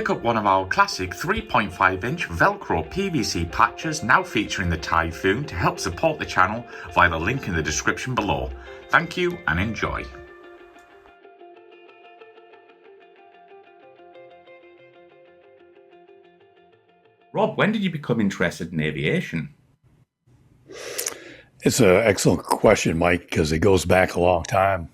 pick up one of our classic 3.5-inch Velcro PVC patches now featuring the Typhoon to help support the channel via the link in the description below. Thank you and enjoy. Rob, when did you become interested in aviation? It's an excellent question, Mike, because it goes back a long time.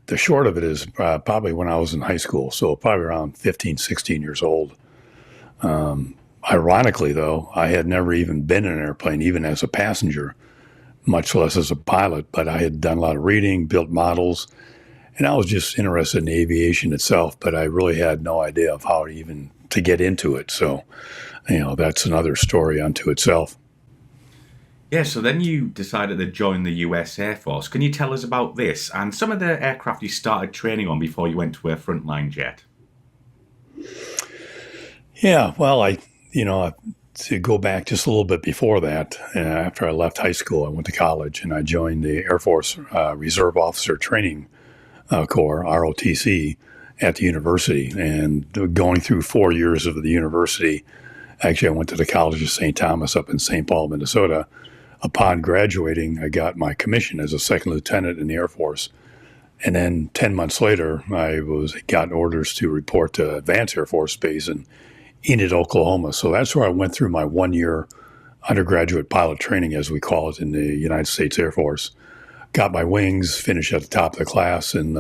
The short of it is probably when I was in high school, so probably around 15, 16 years old. Ironically, though, I had never even been in an airplane, even as a passenger, much less as a pilot, but I had done a lot of reading, built models, and I was just interested in aviation itself, but I really had no idea of how even to get into it. So, that's another story unto itself. Yeah, so then you decided to join the US Air Force. Can you tell us about this and some of the aircraft you started training on before you went to a frontline jet? Yeah, well, to go back just a little bit before that, after I left high school, I went to college and I joined the Air Force Reserve Officer Training Corps, ROTC, at the university. And going through 4 years of the university, actually, I went to the College of St. Thomas up in St. Paul, Minnesota. Upon graduating, I got my commission as a second lieutenant in the Air Force. And then 10 months later, I got orders to report to Vance Air Force Base in Enid, Oklahoma. So that's where I went through my 1-year undergraduate pilot training, as we call it, in the United States Air Force. Got my wings, finished at the top of the class, and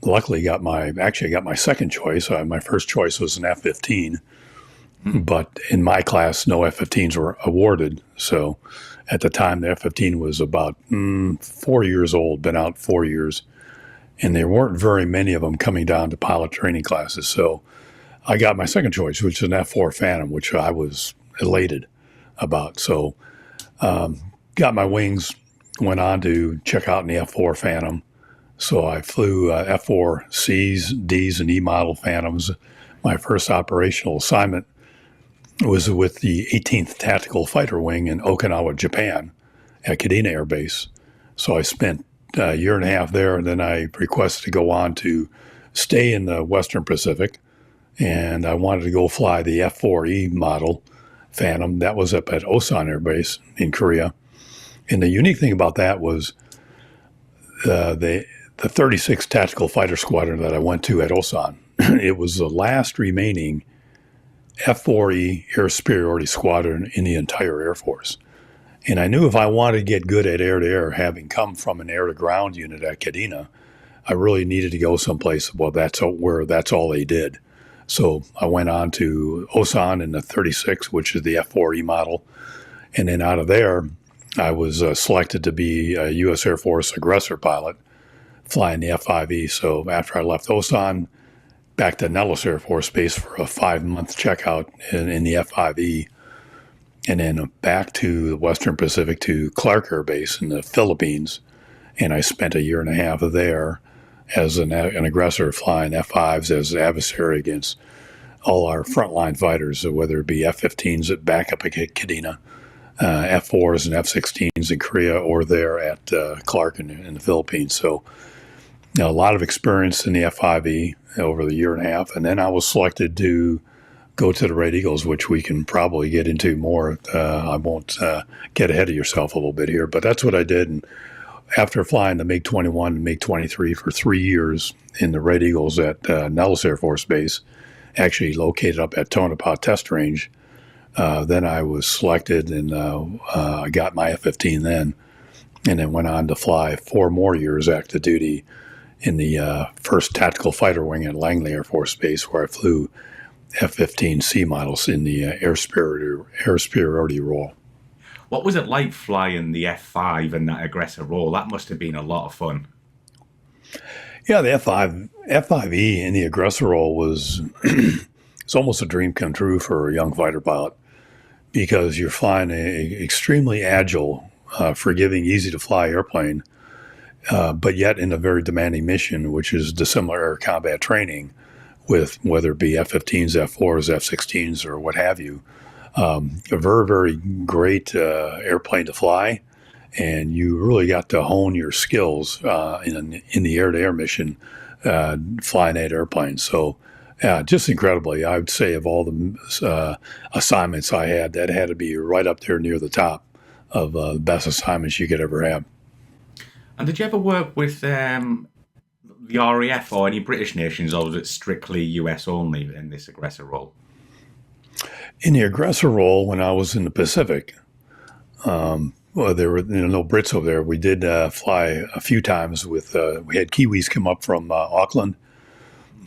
luckily got my second choice. My first choice was an F-15. But in my class, no F-15s were awarded. So at the time, the F-15 was about 4 years old, been out 4 years. And there weren't very many of them coming down to pilot training classes. So I got my second choice, which is an F-4 Phantom, which I was elated about. So got my wings, went on to check out in the F-4 Phantom. So I flew F-4 Cs, Ds, and E model Phantoms. My first operational assignment was with the 18th Tactical Fighter Wing in Okinawa, Japan, at Kadena Air Base. So I spent a year and a half there, and then I requested to go on to stay in the Western Pacific, and I wanted to go fly the F-4E model Phantom. That was up at Osan Air Base in Korea. And the unique thing about that was the 36th Tactical Fighter Squadron that I went to at Osan. It was the last remaining F-4E Air Superiority Squadron in the entire Air Force. And I knew if I wanted to get good at air-to-air, having come from an air-to-ground unit at Kadena, I really needed to go someplace, that's all they did. So I went on to Osan in the 36, which is the F-4E model. And then out of there, I was selected to be a U.S. Air Force Aggressor pilot, flying the F-5E. So after I left Osan, back to Nellis Air Force Base for a 5-month checkout in the F-5E, and then back to the Western Pacific to Clark Air Base in the Philippines. And I spent a year and a half there as an aggressor, flying F-5s as adversary against all our frontline fighters, whether it be F-15s at back up at Kadena, F-4s and F-16s in Korea, or there at Clark in the Philippines. So a lot of experience in the F-5E over the year and a half. And then I was selected to go to the Red Eagles, which we can probably get into more. I won't get ahead of yourself a little bit here, but that's what I did. And after flying the MiG-21 and MiG-23 for 3 years in the Red Eagles at Nellis Air Force Base, actually located up at Tonopah Test Range, then I was selected, and I got my F-15 then, and then went on to fly 4 more years active duty in the 1st Tactical Fighter Wing at Langley Air Force Base, where I flew F-15C models in the air superiority role. What was it like flying the F-5 and that aggressor role? That must have been a lot of fun. Yeah, the F-5E in the aggressor role was it's almost a dream come true for a young fighter pilot, because you're flying an extremely agile, forgiving, easy to fly airplane, but yet in a very demanding mission, which is dissimilar air combat training, with whether it be F-15s, F-4s, F-16s, or what have you. A very, very great airplane to fly, and you really got to hone your skills in the air-to-air mission flying that airplane. So Yeah, just incredibly. I would say of all the assignments I had, that had to be right up there near the top of the best assignments you could ever have. And did you ever work with the RAF or any British nations, or was it strictly US only in this aggressor role? In the aggressor role, when I was in the Pacific, well, there were no Brits over there. We did fly a few times with. We had Kiwis come up from Auckland,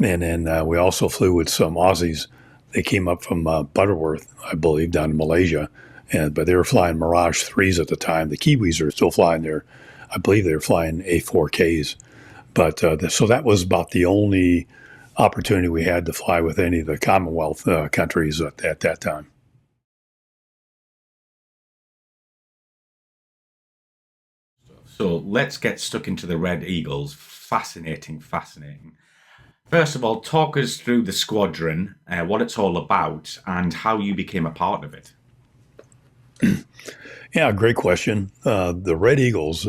and then we also flew with some Aussies. They came up from Butterworth, I believe, down in Malaysia, but they were flying Mirage 3s at the time. The Kiwis are still flying there. I believe they were flying A4Ks. But so that was about the only opportunity we had to fly with any of the Commonwealth countries at that time. So let's get stuck into the Red Eagles. Fascinating, fascinating. First of all, talk us through the squadron, what it's all about, and how you became a part of it. Yeah, great question. The Red Eagles,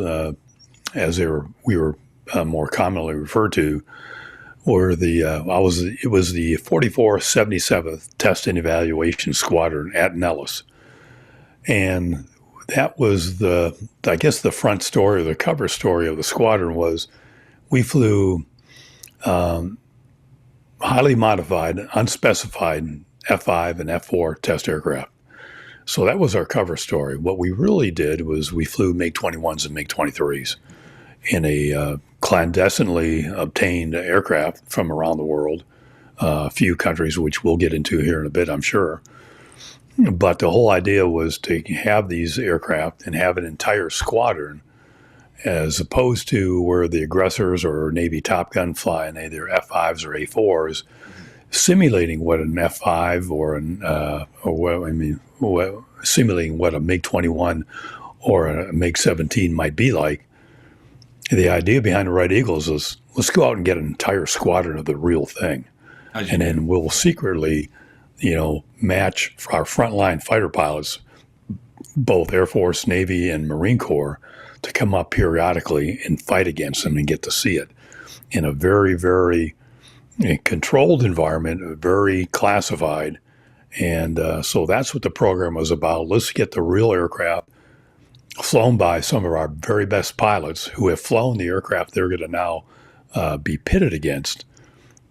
as we were more commonly referred to, were it was the 4477th Test and Evaluation Squadron at Nellis, and that was the front story or the cover story of the squadron was we flew highly modified, unspecified F-5 and F-4 test aircraft. So that was our cover story. What we really did was we flew MiG-21s and MiG-23s in a clandestinely obtained aircraft from around the world, a few countries, which we'll get into here in a bit, I'm sure. But the whole idea was to have these aircraft and have an entire squadron, as opposed to where the aggressors or Navy Top Gun fly in either F-5s or A-4s, simulating what an F-5 simulating what a MiG-21 or a MiG-17 might be like. The idea behind the Red Eagles is let's go out and get an entire squadron of the real thing, and then we'll secretly, match our frontline fighter pilots, both Air Force, Navy, and Marine Corps, to come up periodically and fight against them and get to see it in a very, very controlled environment, very classified. And so that's what the program was about. Let's get the real aircraft flown by some of our very best pilots who have flown the aircraft they're going to now be pitted against,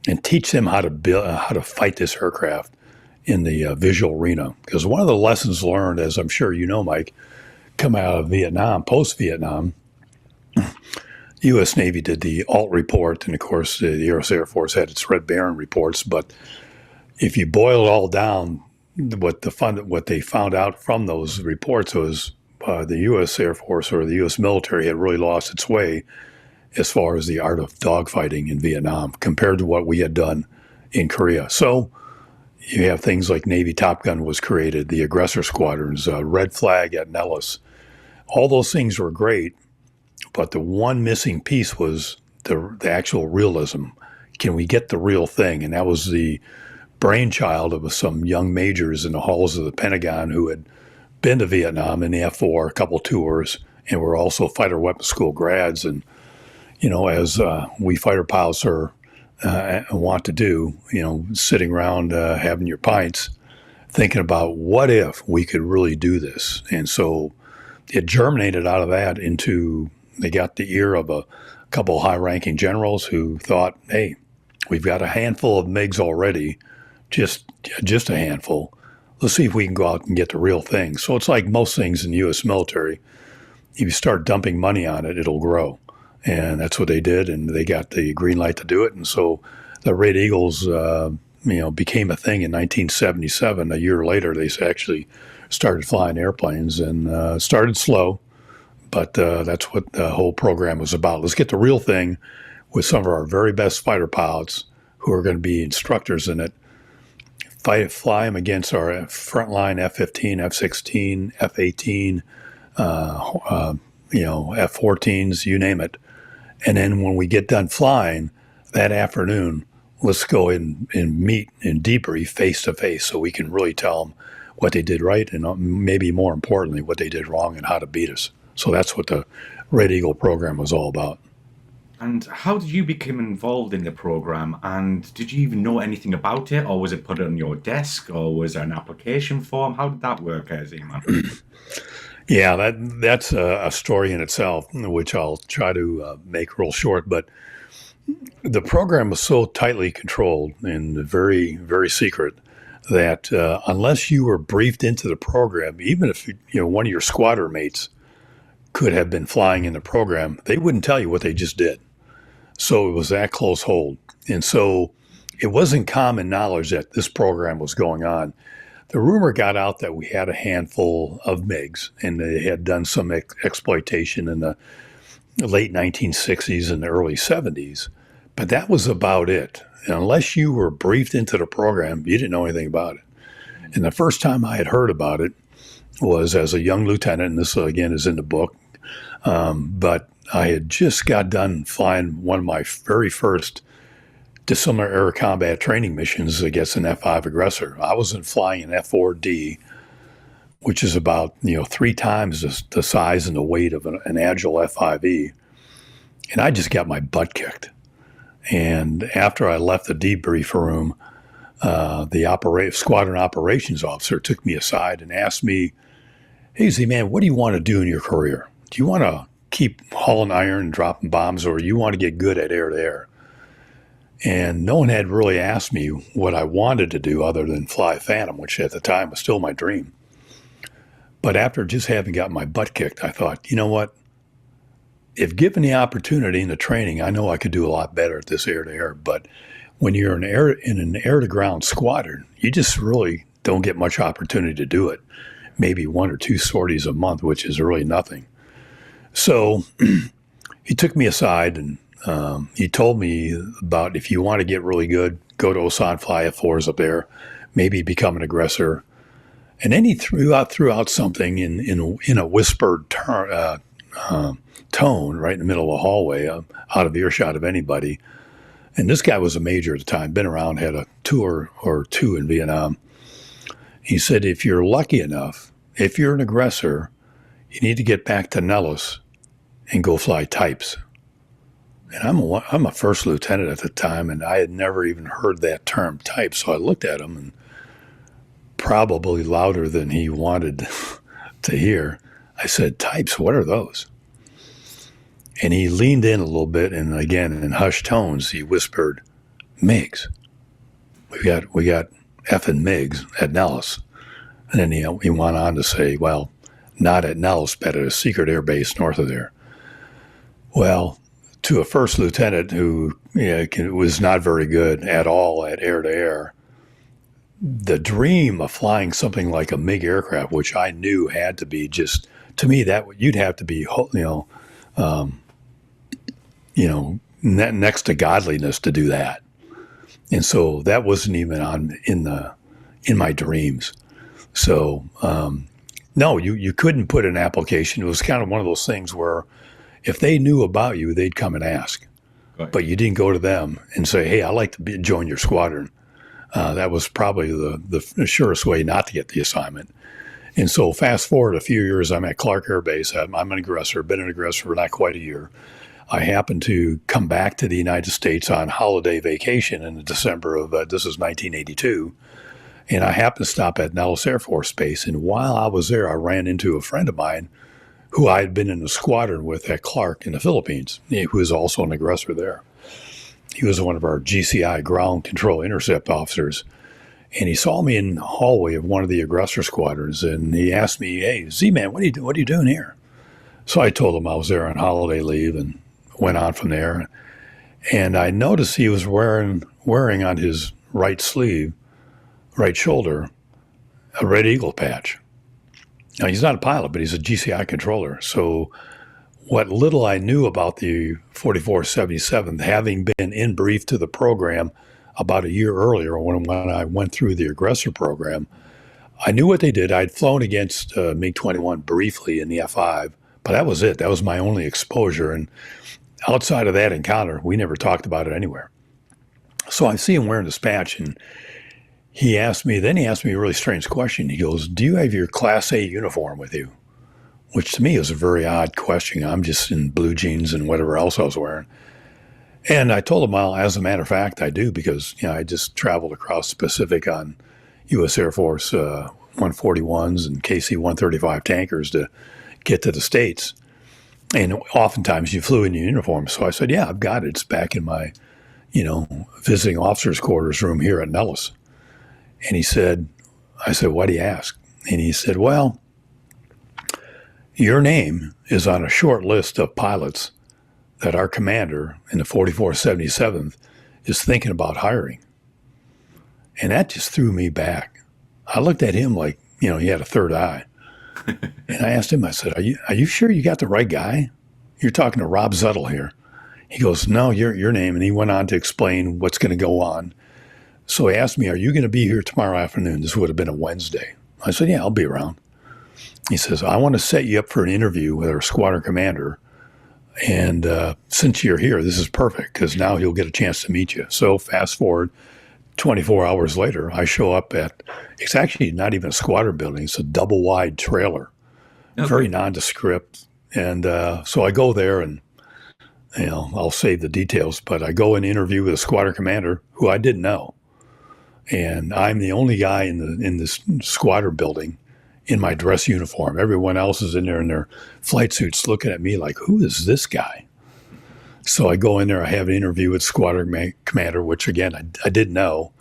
and teach them how to fight this aircraft in the visual arena. Because one of the lessons learned, as I'm sure you know, Mike, coming out of Vietnam, post-Vietnam, the U.S. Navy did the ALT report, and of course the U.S. Air Force had its Red Baron reports. But if you boil it all down, what they found out from those reports was the U.S. Air Force or the U.S. military had really lost its way as far as the art of dogfighting in Vietnam compared to what we had done in Korea. So you have things like Navy Top Gun was created, the aggressor squadrons, Red Flag at Nellis. All those things were great, but the one missing piece was the actual realism. Can we get the real thing? And that was the brainchild of some young majors in the halls of the Pentagon who had been to Vietnam in the F-4, a couple tours, and were also fighter weapons school grads. And, as we fighter pilots want to do, sitting around having your pints, thinking about what if we could really do this. And so it germinated out of that into, they got the ear of a couple of high-ranking generals who thought, hey, we've got a handful of MiGs already, just a handful. Let's see if we can go out and get the real thing. So it's like most things in the U.S. military. If you start dumping money on it, it'll grow. And that's what they did, and they got the green light to do it. And so the Red Eagles, became a thing in 1977. A year later, they actually started flying airplanes, and started slow, but that's what the whole program was about. Let's get the real thing with some of our very best fighter pilots who are going to be instructors in it. Fly them against our frontline F-15, F-16, F-18, F-14s, you name it. And then when we get done flying that afternoon, let's go in and meet and debrief face to face so we can really tell them what they did right and maybe more importantly, what they did wrong and how to beat us. So that's what the Red Eagle program was all about. And how did you become involved in the program? And did you even know anything about it, or was it put on your desk, or was there an application form? How did that work, Z-Man? Yeah, that's a story in itself, which I'll try to make real short. But the program was so tightly controlled and very, very secret that unless you were briefed into the program, even if one of your squadron mates could have been flying in the program, they wouldn't tell you what they just did. So it was that close hold. And so it wasn't common knowledge that this program was going on. The rumor got out that we had a handful of MiGs, and they had done some exploitation in the late 1960s and the early 70s. But that was about it. And unless you were briefed into the program, you didn't know anything about it. And the first time I had heard about it was as a young lieutenant, and this again is in the book, but I had just got done flying one of my very first dissimilar air combat training missions against an F-5 Aggressor. I wasn't flying an F-4D, which is about 3 times the size and the weight of an Agile F-5E, and I just got my butt kicked. And after I left the debrief room, the squadron operations officer took me aside and asked me, "Hey, Z-Man, what do you want to do in your career? Do you want to keep hauling iron and dropping bombs, or you want to get good at air-to-air?" And no one had really asked me what I wanted to do other than fly Phantom, which at the time was still my dream. But after just having got my butt kicked, I thought, you know what? If given the opportunity and the training, I know I could do a lot better at this air-to-air. But when you're in an air-to-ground squadron, you just really don't get much opportunity to do it. Maybe 1 or 2 sorties a month, which is really nothing. So he took me aside and he told me about, if you want to get really good, go to Osan Fly F4s up there, maybe become an aggressor. And then he threw out something in a whispered tone right in the middle of the hallway, out of earshot of anybody. And this guy was a major at the time, been around, had a tour or 2 in Vietnam. He said, if you're lucky enough, if you're an aggressor, you need to get back to Nellis and go fly types. And I'm a first lieutenant at the time, and I had never even heard that term type. So I looked at him, and probably louder than he wanted to hear, I said, "Types, what are those?" And he leaned in a little bit, and again, in hushed tones, he whispered, "MiGs. We got effing MiGs at Nellis." And then he went on to say, well, not at Nellis, but at a secret air base north of there. Well, to a first lieutenant who was not very good at all at air-to-air, the dream of flying something like a MiG aircraft, which I knew had to be just, to me, that you'd have to be, next to godliness to do that. And so that wasn't even in my dreams. So, no, you couldn't put an application. It was kind of one of those things where if they knew about you, they'd come and ask. Right. But you didn't go to them and say, "Hey, I'd like to join your squadron." That was probably the surest way not to get the assignment. And so fast forward a few years, I'm at Clark Air Base. I'm an aggressor, been an aggressor for not quite a year. I happened to come back to the United States on holiday vacation in December of, this is 1982. And I happened to stop at Nellis Air Force Base. And while I was there, I ran into a friend of mine who I had been in a squadron with at Clark in the Philippines, who was also an aggressor there. He was one of our GCI ground control intercept officers. And he saw me in the hallway of one of the aggressor squadrons. And he asked me, "Hey, Z-Man, what are you doing here?" So I told him I was there on holiday leave and went on from there. And I noticed he was wearing on his right sleeve, right shoulder, a Red Eagle patch. Now, he's not a pilot, but he's a GCI controller. So what little I knew about the 4477th, having been in brief to the program about a year earlier when I went through the aggressor program, I knew what they did. I'd flown against MiG-21 briefly in the F-5, but that was it. That was my only exposure. And outside of that encounter, we never talked about it anywhere. So I see him wearing this patch, and he asked me a really strange question. He goes, "Do you have your Class A uniform with you?" Which to me is a very odd question. I'm just in blue jeans and whatever else I was wearing. And I told him, well, as a matter of fact, I do because I just traveled across the Pacific on U.S. Air Force 141s and KC-135 tankers to get to the States. And oftentimes you flew in your uniform. So I said, yeah, I've got it. It's back in my, visiting officers' quarters room here at Nellis. And I said, why do you ask? And he said, well, your name is on a short list of pilots that our commander in the 4477th is thinking about hiring. And that just threw me back. I looked at him like, he had a third eye. And I asked him, I said, are you sure you got the right guy? You're talking to Rob Zettel here. He goes, no, your name. And he went on to explain what's going to go on. So he asked me, are you going to be here tomorrow afternoon? This would have been a Wednesday. I said, yeah, I'll be around. He says, I want to set you up for an interview with our squadron commander. And since you're here, this is perfect because now he'll get a chance to meet you. So fast forward 24 hours later, I show up it's actually not even a squadron building. It's a double wide trailer, very nondescript. And so I go there and, I'll save the details, but I go and interview with a squadron commander who I didn't know. And I'm the only guy in this squadron building in my dress uniform. Everyone else is in there in their flight suits looking at me like, who is this guy? So I go in there, I have an interview with squadron commander, which again, I didn't know.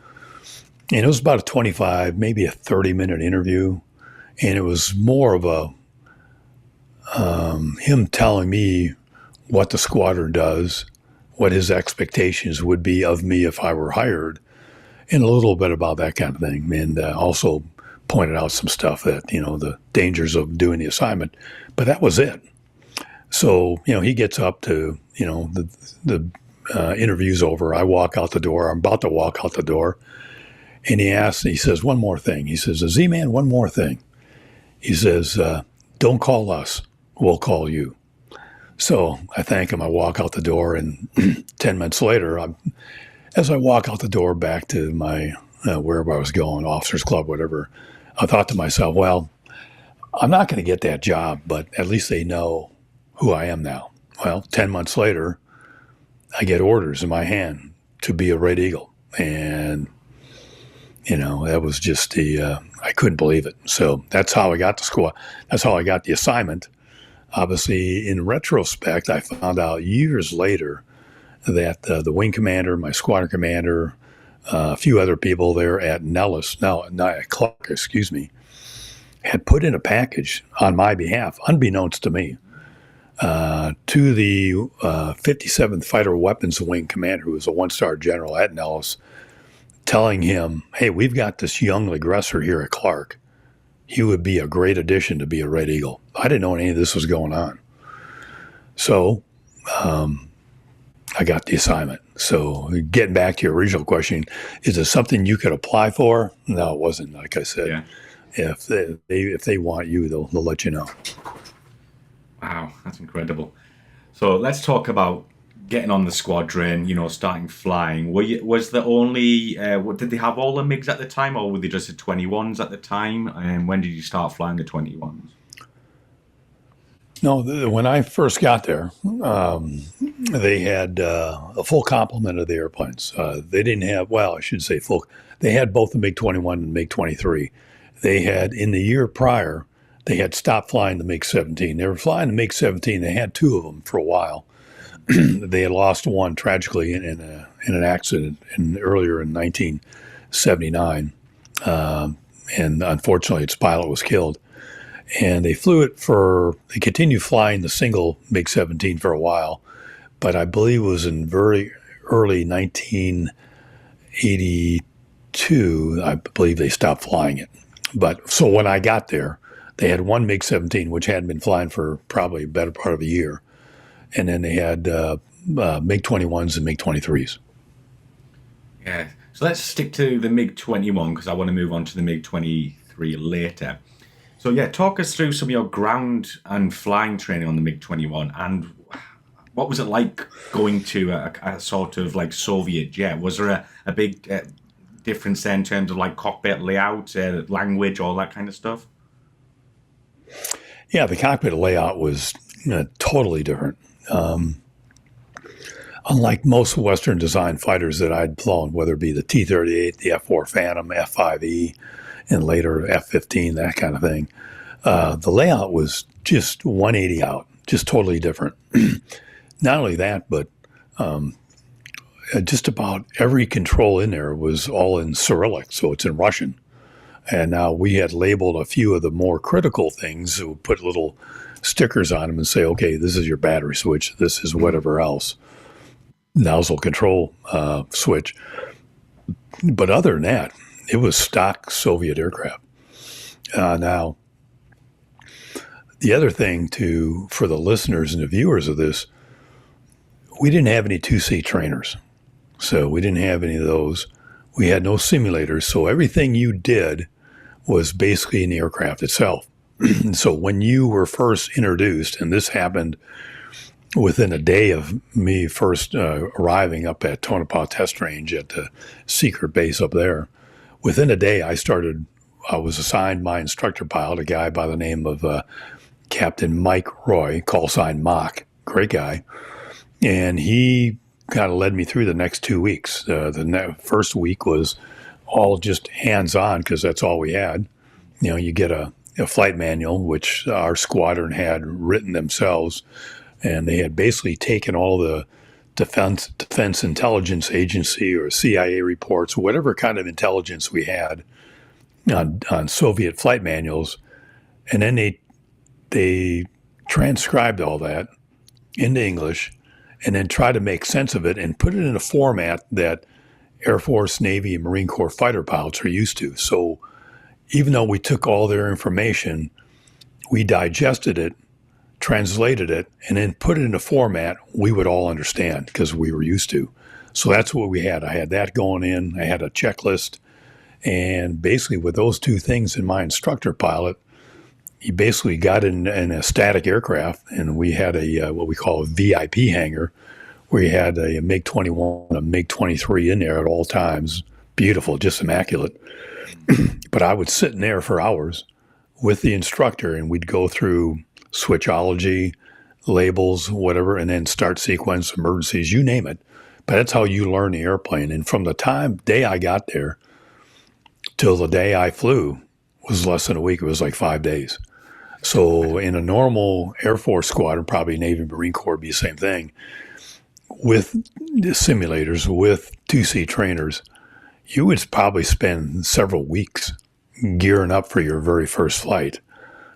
And it was about a 25, maybe a 30-minute interview. And it was more of him telling me what the squadron does, what his expectations would be of me if I were hired, and a little bit about that kind of thing. And also pointed out some stuff that, the dangers of doing the assignment. But that was it. So, he gets up to, the interview's over. I walk out the door. I'm about to walk out the door. And he says, one more thing. He says, Z-Man, one more thing. He says, don't call us. We'll call you. So I thank him. I walk out the door. And 10 minutes later, as I walk out the door back to my wherever I was going, officers club, whatever, I thought to myself, well, I'm not going to get that job, but at least they know who I am now. Well, 10 months later, I get orders in my hand to be a Red Eagle. And, that was just I couldn't believe it. So that's how I got the squad. That's how I got the assignment. Obviously, in retrospect, I found out years later that the wing commander, my squadron commander, a few other people there at Nellis, not at Clark, excuse me, had put in a package on my behalf, unbeknownst to me, to the 57th Fighter Weapons Wing commander, who was a one-star general at Nellis, telling him, hey, we've got this young aggressor here at Clark. He would be a great addition to be a Red Eagle. I didn't know any of this was going on. So I got the assignment. So getting back to your original question, is it something you could apply for? No, it wasn't. Like I said, if they want you, they'll let you know. Wow, that's incredible. So let's talk about getting on the squadron, starting flying. Was there only, did they have all the MiGs at the time, or were they just the 21s at the time? And when did you start flying the 21s? No, when I first got there, they had a full complement of the airplanes. They didn't have, I should say full. They had both the MiG-21 and MiG-23. They had, in the year prior, they had stopped flying the MiG-17. They were flying the MiG-17. They had two of them for a while. They had lost one tragically in an accident earlier in 1979. And unfortunately, its pilot was killed. And they they continued flying the single MiG-17 for a while, but I believe it was in very early 1982, I believe they stopped flying it. But so when I got there, they had one MiG-17, which hadn't been flying for probably a better part of a year. And then they had MiG-21s and MiG-23s. Yeah. So let's stick to the MiG-21 because I want to move on to the MiG-23 later. So yeah, talk us through some of your ground and flying training on the MiG-21, and what was it like going to a sort of like Soviet jet? Was there a big difference there in terms of like cockpit layout, language, all that kind of stuff? Yeah, the cockpit layout was totally different. unlike most Western design fighters that I'd flown, whether it be the T-38, the F-4 Phantom, F-5E, and later F-15, that kind of thing, the layout was just 180 out, just totally different. Not only that, but just about every control in there was all in Cyrillic, so it's in Russian. And now we had labeled a few of the more critical things. So we put little stickers on them and say, okay, this is your battery switch. This is whatever else. Nozzle control switch. But other than that, it was stock Soviet aircraft. Now, the other thing for the listeners and the viewers of this, we didn't have any 2C trainers. So we didn't have any of those. We had no simulators. So everything you did was basically in the aircraft itself. So when you were first introduced, and this happened within a day of me first arriving up at Tonopah Test Range at the secret base up there, within a day I was assigned my instructor pilot, a guy by the name of Captain Mike Roy, call sign Mock, great guy. And he kind of led me through the next 2 weeks. The first week was all just hands-on because that's all we had. You know, you get a flight manual, which our squadron had written themselves, and they had basically taken all the Defense Intelligence Agency or CIA reports, whatever kind of intelligence we had on Soviet flight manuals, and then they transcribed all that into English and then try to make sense of it and put it in a format that Air Force, Navy, and Marine Corps fighter pilots are used to. So even though we took all their information, we digested it, translated it, and then put it in a format we would all understand because we were used to. So that's what we had. I had that going in. I had a checklist. And basically with those two things in my instructor pilot, he basically got in a static aircraft, and we had what we call a VIP hangar, where you had a MiG-21, a MiG-23 in there at all times. Beautiful, just immaculate. But I would sit in there for hours with the instructor, and we'd go through switchology, labels, whatever, and then start sequence, emergencies, you name it. But that's how you learn the airplane. And from the day I got there till the day I flew was less than a week. It was like 5 days. So in a normal Air Force squadron, probably Navy and Marine Corps would be the same thing. With simulators, with 2C trainers, you would probably spend several weeks gearing up for your very first flight.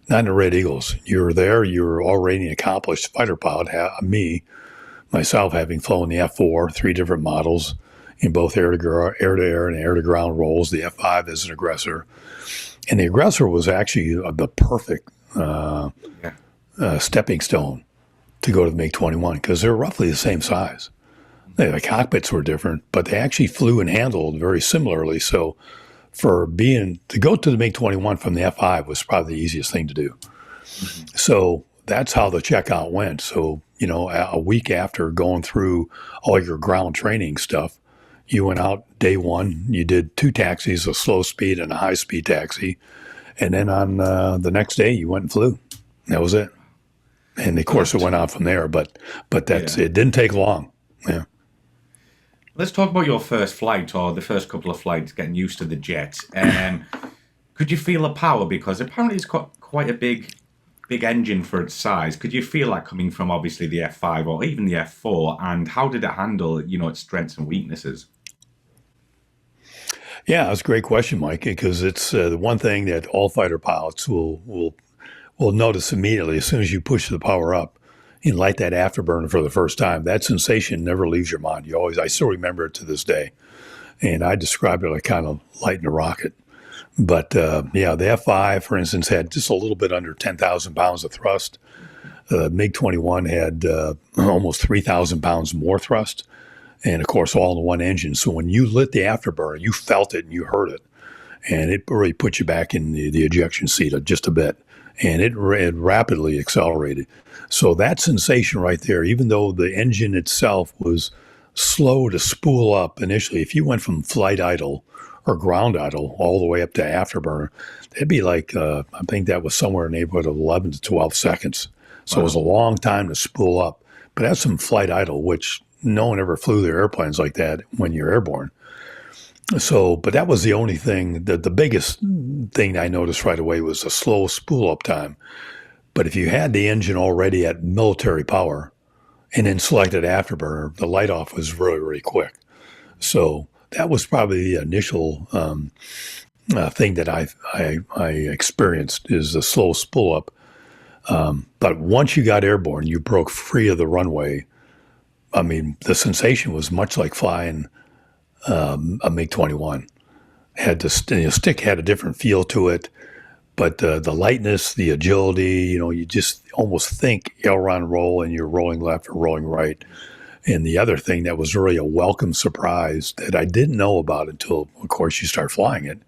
Not in the Red Eagles. You're there, you're already an accomplished fighter pilot. Myself, having flown the F-4, 3 different models in both air-to-air and air-to-ground roles, the F-5 as an aggressor. And the aggressor was actually the perfect stepping stone to go to the MiG-21 because they're roughly the same size. The cockpits were different, but they actually flew and handled very similarly. So to go to the MiG-21 from the F-5 was probably the easiest thing to do. Mm-hmm. So that's how the checkout went. So, you know, a week after going through all your ground training stuff, you went out day one, you did 2 taxis, a slow speed and a high speed taxi. And then on the next day, you went and flew. That was it. And of course, it went on from there. But it didn't take long. Yeah. Let's talk about your first flight or the first couple of flights, getting used to the jet. Could you feel the power? Because apparently it's got quite a big engine for its size. Could you feel that coming from obviously the F5 or even the F4? And how did it handle, you know, its strengths and weaknesses? Yeah, that's a great question, Mike, because it's the one thing that all fighter pilots will notice immediately as soon as you push the power up and light that afterburner for the first time. That sensation never leaves your mind. I still remember it to this day. And I describe it like kind of lighting a rocket. But the F5, for instance, had just a little bit under 10,000 pounds of thrust. MiG-21 had almost 3,000 pounds more thrust. And of course, all in one engine. So when you lit the afterburner, you felt it and you heard it. And it really put you back in the ejection seat just a bit. And it rapidly accelerated. So that sensation right there, even though the engine itself was slow to spool up initially, if you went from flight idle or ground idle all the way up to afterburner, that'd be like, I think that was somewhere in the neighborhood of 11 to 12 seconds. So Wow. It was a long time to spool up. but has some flight idle, which no one ever flew their airplanes like that when you're airborne. So, but that was the only thing, the biggest thing I noticed right away was a slow spool up time. But if you had the engine already at military power and then selected afterburner, the light off was really, really quick. So that was probably the initial thing that I experienced is the slow spool up. But once you got airborne, you broke free of the runway. I mean, the sensation was much like flying a MiG-21. Had the stick had a different feel to it. But the lightness, the agility, you just almost think aileron roll and you're rolling left or rolling right. And the other thing that was really a welcome surprise that I didn't know about until, of course, you start flying it,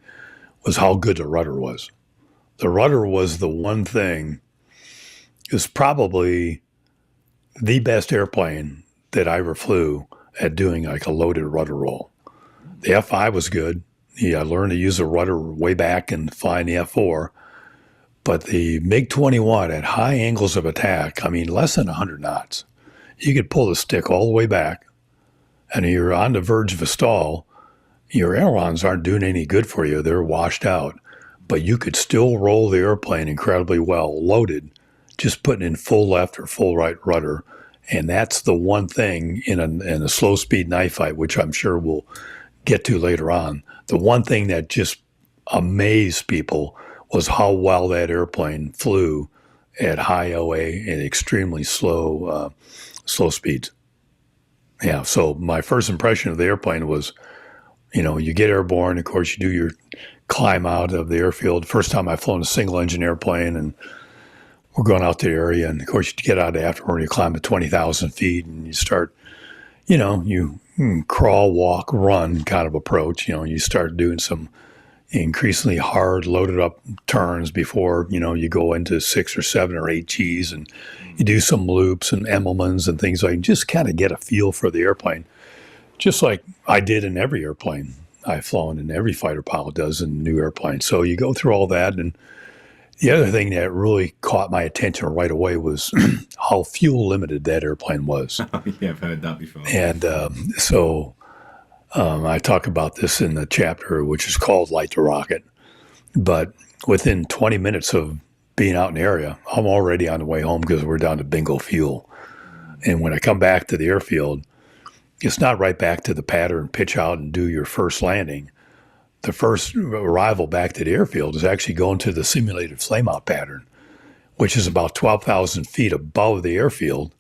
was how good the rudder was. The rudder was the one thing, is probably the best airplane that I ever flew at doing like a loaded rudder roll. The F5 was good. I learned to use the rudder way back and flying the F4. But the MiG-21 at high angles of attack, I mean, less than 100 knots, you could pull the stick all the way back, and you're on the verge of a stall. Your ailerons aren't doing any good for you. They're washed out. But you could still roll the airplane incredibly well, loaded, just putting in full left or full right rudder. And that's the one thing in a slow-speed knife fight, which I'm sure we'll get to later on. The one thing that just amazed people was how well that airplane flew at high OA and extremely slow speeds. Yeah, so my first impression of the airplane was, you get airborne. Of course, you do your climb out of the airfield. First time I've flown a single-engine airplane, and we're going out to the area. And, of course, you get out afterward, you climb to 20,000 feet, and you start, you crawl, walk, run kind of approach. You start doing some increasingly hard loaded up turns before, you go into 6 or 7 or 8 Gs, and you do some loops and Emmelmans and things like just kind of get a feel for the airplane, just like I did in every airplane I've flown and every fighter pilot does in new airplanes. So you go through all that. And the other thing that really caught my attention right away was how fuel limited that airplane was. Yeah, I've heard that before. And so I talk about this in the chapter, which is called Light to Rocket. But within 20 minutes of being out in the area, I'm already on the way home because we're down to bingo fuel. And when I come back to the airfield, it's not right back to the pattern, pitch out and do your first landing. The first arrival back to the airfield is actually going to the simulated flameout pattern, which is about 12,000 feet above the airfield.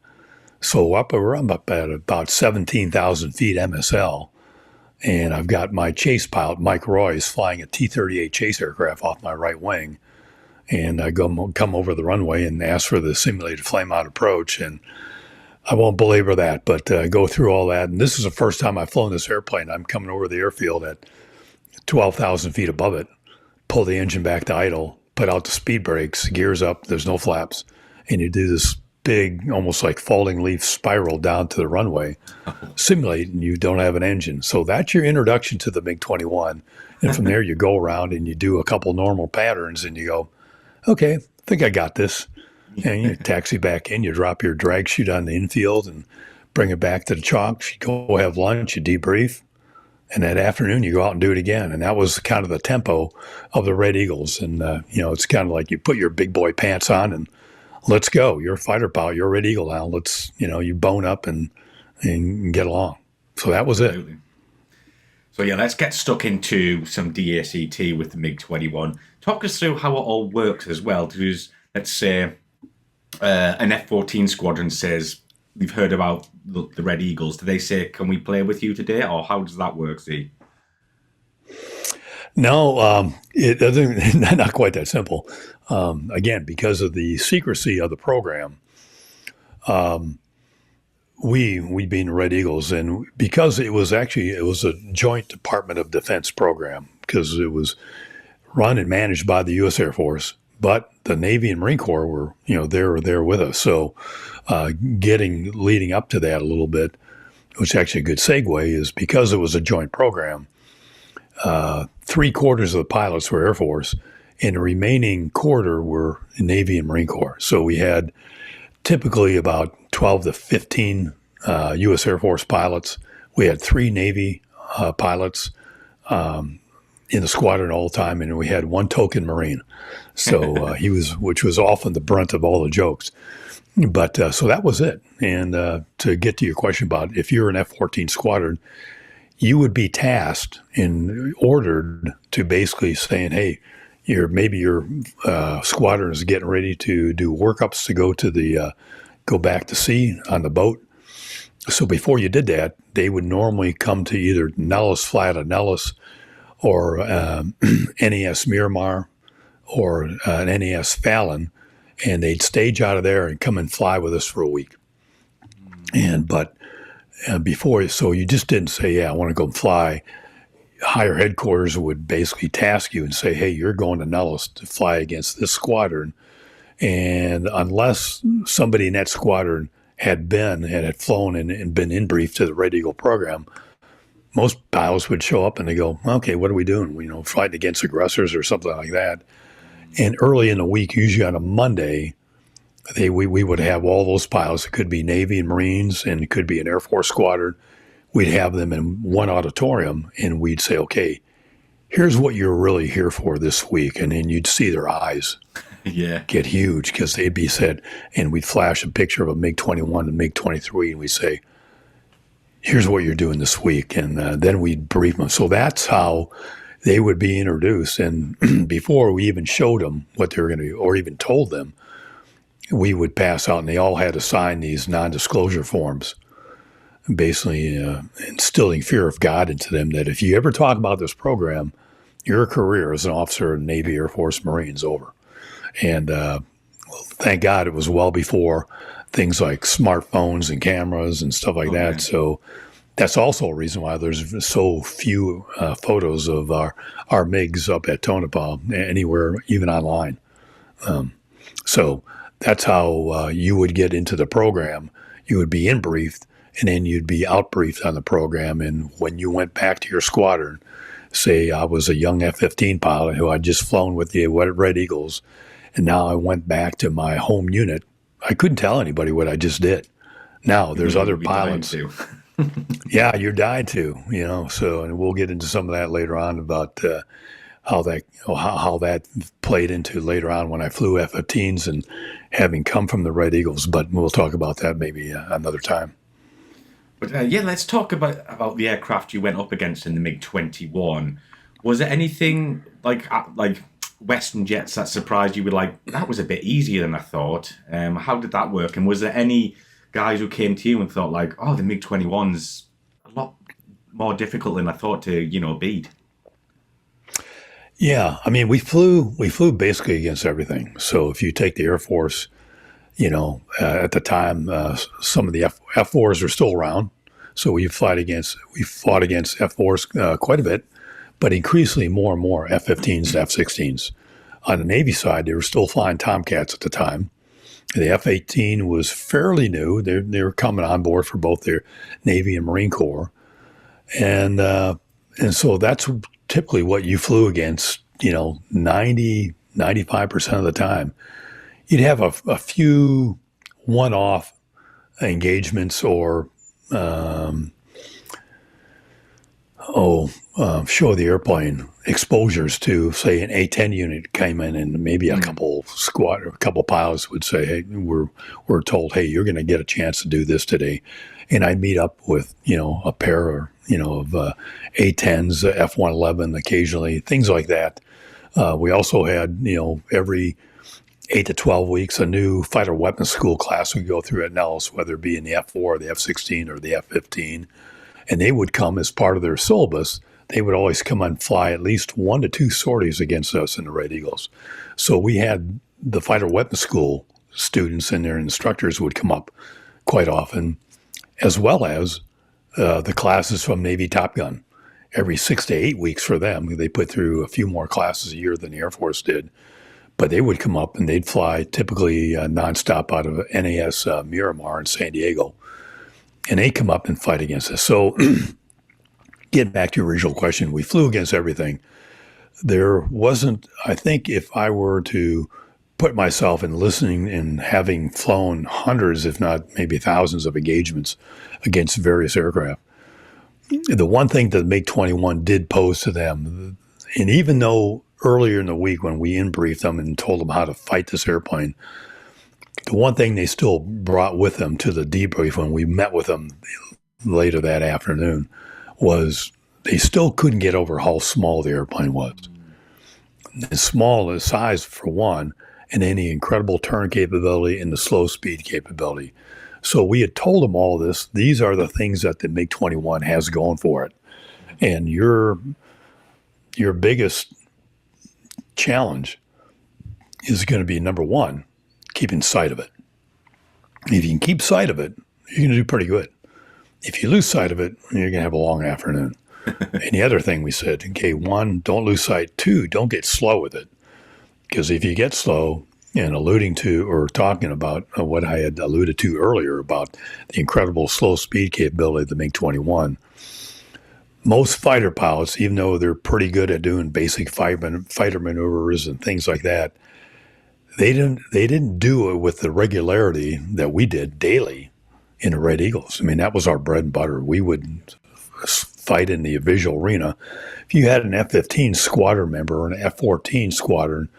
So we're up at about 17,000 feet MSL. And I've got my chase pilot, Mike Royce, flying a T-38 chase aircraft off my right wing. And I come over the runway and ask for the simulated flameout approach. And I won't belabor that, but go through all that. And this is the first time I've flown this airplane. I'm coming over the airfield at 12,000 feet above it, pull the engine back to idle, put out the speed brakes, gears up, there's no flaps. And you do this big, almost like falling leaf spiral down to the runway, simulate, and you don't have an engine. So that's your introduction to the MiG-21. And from there, you go around and you do a couple normal patterns and you go, okay, I think I got this. And you taxi back in, you drop your drag chute on the infield and bring it back to the chalks. You go have lunch, you debrief. And that afternoon, you go out and do it again. And that was kind of the tempo of the Red Eagles. And, it's kind of like you put your big boy pants on and let's go. You're a fighter pilot. You're a Red Eagle now. Let's, you bone up and get along. So that was it. So, let's get stuck into some DACT with the MiG-21. Talk us through how it all works as well. Because let's say an F-14 squadron says, we've heard about the Red Eagles. Do they say, can we play with you today? Or how does that work, Z? No, it doesn't. Not quite that simple. Again, because of the secrecy of the program, we being Red Eagles, and because it was a Joint Department of Defense program, because it was run and managed by the U.S. Air Force, but the Navy and Marine Corps were, they were there with us. So, leading up to that a little bit, which is actually a good segue, is because it was a joint program. 3/4 of the pilots were Air Force, and the remaining quarter were Navy and Marine Corps. So we had typically about 12 to 15 U.S. Air Force pilots. We had 3 Navy pilots in the squadron all the time, and we had 1 token Marine. So which was often the brunt of all the jokes. But so that was it. And to get to your question about if you're an F-14 squadron, you would be tasked and ordered to basically saying, hey, maybe your squadron is getting ready to do workups to go back to sea on the boat. So before you did that, they would normally come to either Nellis, fly out of Nellis, or NAS Miramar, or an NAS Fallon, and they'd stage out of there and come and fly with us for a week. But before, so you just didn't say, yeah, I want to go fly. Higher headquarters would basically task you and say, hey, you're going to Nellis to fly against this squadron. And unless somebody in that squadron had flown and been in brief to the Red Eagle program, most pilots would show up and they go, okay, what are we doing? Fighting against aggressors or something like that. And early in the week, usually on a Monday, we would have all those pilots. It could be Navy and Marines, and it could be an Air Force squadron. We'd have them in one auditorium, and we'd say, okay, here's what you're really here for this week. And then you'd see their eyes get huge because they'd be said, and we'd flash a picture of a MiG-21 and MiG-23, and we'd say, here's what you're doing this week. And then we'd brief them. So that's how they would be introduced. And before we even showed them what they were going to do or even told them, we would pass out, and they all had to sign these non-disclosure forms, basically instilling fear of God into them that if you ever talk about this program, your career as an officer in Navy, Air Force, Marines over. And thank God it was well before things like smartphones and cameras and stuff like that. So that's also a reason why there's so few photos of our MiGs up at Tonopah anywhere, even online. So that's how you would get into the program. You would be in briefed, and then you'd be out briefed on the program. And when you went back to your squadron, say I was a young F-15 pilot who had just flown with the Red Eagles, and now I went back to my home unit, I couldn't tell anybody what I just did. Now there's other pilots. Yeah, you're dying to, So, and we'll get into some of that later on about how that played into later on when I flew F-15s and having come from the Red Eagles. But we'll talk about that maybe another time. But let's talk about the aircraft you went up against in the MiG-21. Was there anything like Western jets that surprised you? With that was a bit easier than I thought. How did that work? And was there any guys who came to you and thought the MiG-21's a lot more difficult than I thought to beat? Yeah, I mean we flew basically against everything. So if you take the Air Force, at the time some of the F4s are still around. So we fought against F4s quite a bit, but increasingly more and more F-15s and F-16s. On the Navy side, they were still flying Tomcats at the time. The F-18 was fairly new. They were coming on board for both their Navy and Marine Corps. And so that's typically what you flew against, 90, 95% of the time. You'd have a few one-off engagements or show the airplane exposures to, say, an A-10 unit came in, and maybe a couple pilots would say, hey, we're told, hey, you're going to get a chance to do this today. And I'd meet up with, a pair of A-10s, F-111 occasionally, things like that. We also had, every 8 to 12 weeks, a new fighter weapons school class we go through at Nellis, whether it be in the F-4 or the F-16 or the F-15. And they would come as part of their syllabus. They would always come and fly at least 1 to 2 sorties against us in the Red Eagles. So we had the fighter weapons school students and their instructors would come up quite often, as well as the classes from Navy Top Gun. Every 6 to 8 weeks for them, they put through a few more classes a year than the Air Force did. But they would come up and they'd fly typically nonstop out of NAS Miramar in San Diego. And they come up and fight against us. So getting back to your original question, we flew against everything. There wasn't, I think if I were to put myself in listening and having flown hundreds, if not maybe thousands of engagements against various aircraft. The one thing that MiG-21 did pose to them, and even though earlier in the week when we in-briefed them and told them how to fight this airplane, the one thing they still brought with them to the debrief when we met with them later that afternoon was they still couldn't get over how small the airplane was. As small as size for one, and then the incredible turn capability and the slow speed capability. So we had told them all this. These are the things that the MiG-21 has going for it. And your biggest challenge is going to be, number one, keeping sight of it. If you can keep sight of it, you're going to do pretty good. If you lose sight of it, you're going to have a long afternoon. And the other thing we said, okay, one, don't lose sight. Two, don't get slow with it. Because if you get slow, and alluding to or talking about what I had alluded to earlier about the incredible slow speed capability of the MiG-21, most fighter pilots, even though they're pretty good at doing basic fighter maneuvers and things like that, they didn't do it with the regularity that we did daily in the Red Eagles. I mean, that was our bread and butter. We would fight in the visual arena. If you had an F-15 squadron member or an F-14 squadron,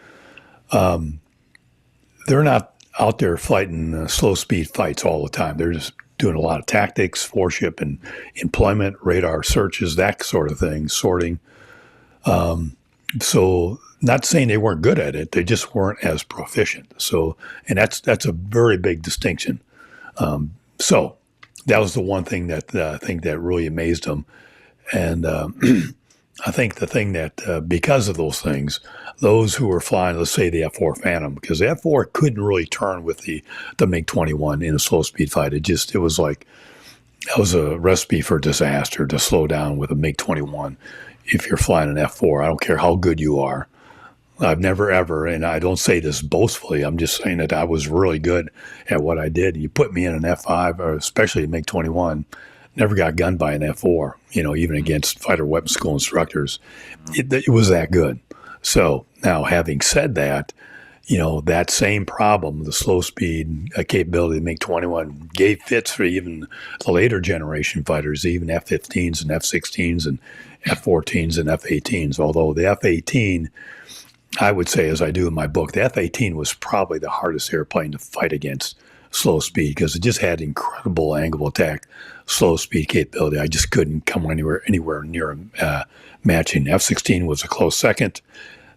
they're not out there fighting slow speed fights all the time. They're just doing a lot of tactics, foreship and employment, radar searches, that sort of thing, sorting. So not saying they weren't good at it, they just weren't as proficient. So, and that's a very big distinction. So that was the one thing that I think that really amazed them. And I think the thing that, because of those things, those who were flying, let's say the F-4 Phantom, because the F-4 couldn't really turn with the MiG-21 in a slow speed fight. It was like, that was a recipe for disaster to slow down with a MiG-21 if you're flying an F-4. I don't care how good you are. I've never ever, and I don't say this boastfully, I'm just saying that I was really good at what I did. You put me in an F-5, or especially a MiG-21, never got gunned by an F-4, even against fighter weapons school instructors. It was that good. So now, having said that, that same problem, the slow speed capability of MiG-21 gave fits for even the later generation fighters, even F-15s and F-16s and F-14s and F-18s. Although the F-18, I would say, as I do in my book, the F-18 was probably the hardest airplane to fight against slow speed because it just had incredible angle attack, slow speed capability. I just couldn't come anywhere near matching. F-16 was a close second,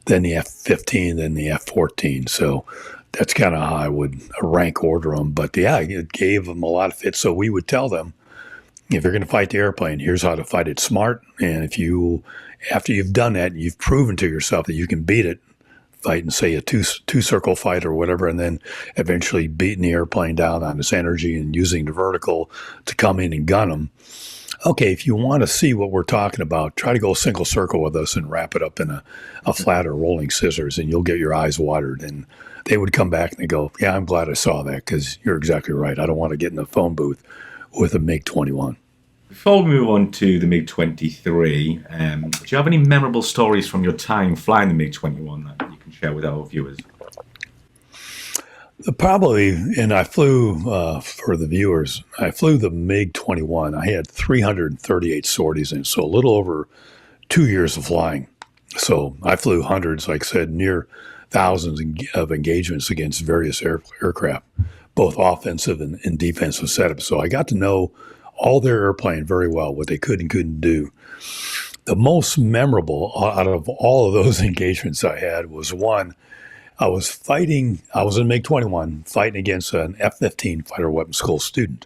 then the F-15, then the F-14. So that's kind of how I would rank order them. But yeah, it gave them a lot of fits. So we would tell them, if you're going to fight the airplane, here's how to fight it smart. And after you've done that, you've proven to yourself that you can beat it, fighting, say, a two-circle fight or whatever, and then eventually beating the airplane down on its energy and using the vertical to come in and gun them. Okay, if you want to see what we're talking about, try to go single circle with us and wrap it up in a flat or rolling scissors, and you'll get your eyes watered. And they would come back and they go, yeah, I'm glad I saw that because you're exactly right. I don't want to get in the phone booth with a MiG-21. Before we move on to the MiG-23, do you have any memorable stories from your time flying the MiG-21 that you can share with our viewers? Probably, and I flew, for the viewers, I flew the MiG-21. I had 338 sorties in, so a little over 2 years of flying. So I flew hundreds, like I said, near thousands of engagements against various aircraft, both offensive and defensive setups. So I got to know all their airplane very well, what they could and couldn't do. The most memorable out of all of those engagements I had was one. I was in MiG-21 fighting against an F-15 fighter weapons school student.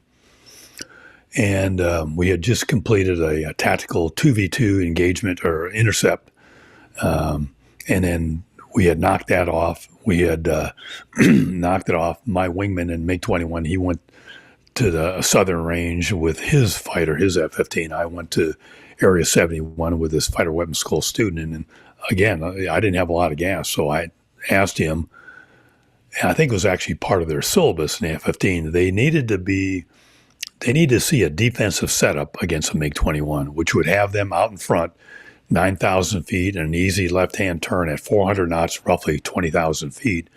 And we had just completed a tactical 2v2 engagement or intercept. And then we had knocked that off. We had knocked it off. My wingman in MiG-21, he went to the southern range with his fighter, his F-15. I went to Area 71 with this fighter weapons school student. And again, I didn't have a lot of gas, so I asked him, and I think it was actually part of their syllabus in the F-15, they needed to see a defensive setup against a MiG-21, which would have them out in front, 9,000 feet, and an easy left-hand turn at 400 knots, roughly 20,000 feet,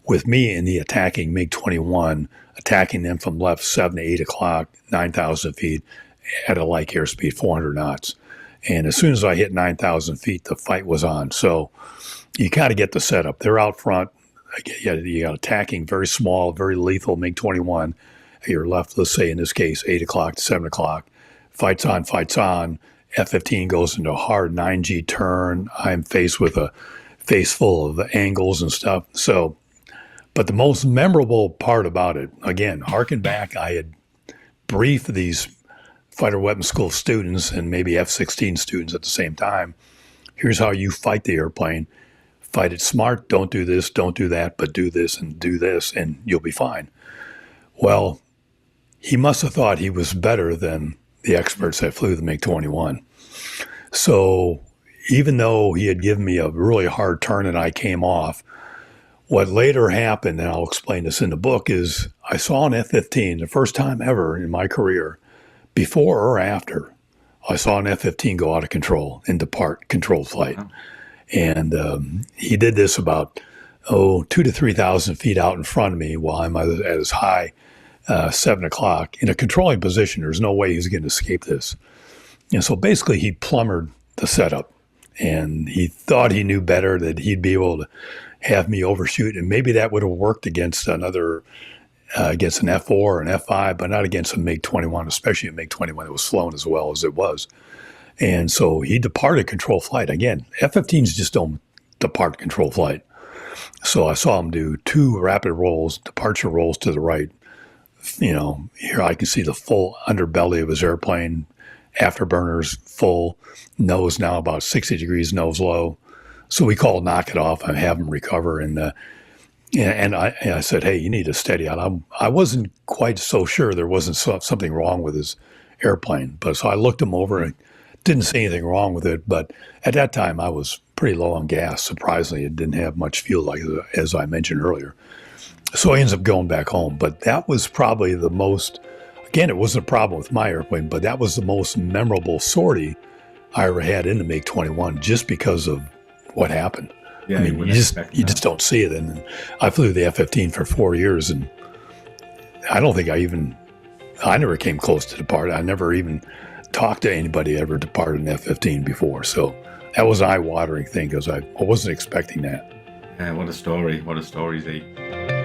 with me in the attacking MiG-21, attacking them from left 7 to 8 o'clock, 9,000 feet at a like airspeed, 400 knots. And as soon as I hit 9,000 feet, the fight was on. So you got to get the setup. They're out front. You got attacking, very small, very lethal MiG-21. You're left, let's say in this case, 8 o'clock to 7 o'clock. Fights on, fights on. F-15 goes into a hard 9G turn. I'm faced with a face full of angles and stuff. So, but the most memorable part about it, again, harken back, I had briefed these fighter weapons school students and maybe F-16 students at the same time. Here's how you fight the airplane. Fight it smart. Don't do this, don't do that, but do this, and you'll be fine. Well, he must have thought he was better than the experts that flew the MiG-21. So even though he had given me a really hard turn and I came off, what later happened, and I'll explain this in the book, is I saw an F-15, the first time ever in my career, before or after, I saw an F-15 go out of control and depart controlled flight. Wow. And he did this about, 2,000 to 3,000 feet out in front of me while I'm at as high 7 o'clock in a controlling position. There's no way he's going to escape this. And so basically he plumbered the setup, and he thought he knew better, that he'd be able to have me overshoot. And maybe that would have worked against another, against an F4 or an F5, but not against a MiG-21, especially a MiG-21 that was flown as well as it was. And so he departed control flight. Again, F-15s just don't depart control flight. So I saw him do 2 rapid rolls, departure rolls to the right. You know, here I can see the full underbelly of his airplane, afterburners full, nose now about 60 degrees nose low. So we called knock it off and have him recover. And I said, hey, you need to steady out. I wasn't quite so sure there wasn't something wrong with his airplane. But so I looked him over and didn't see anything wrong with it. But at that time, I was pretty low on gas. Surprisingly, it didn't have much fuel, like as I mentioned earlier. So I ends up going back home. But that was probably the most, again, it wasn't a problem with my airplane, but that was the most memorable sortie I ever had in the MiG-21 just because of what happened. Yeah, I mean, you just don't see it. And I flew the F-15 for 4 years, and I don't think I never came close to depart. I never even talked to anybody ever departed an F-15 before. So that was an eye-watering thing because I wasn't expecting that. Yeah, what a story. What a story, Z.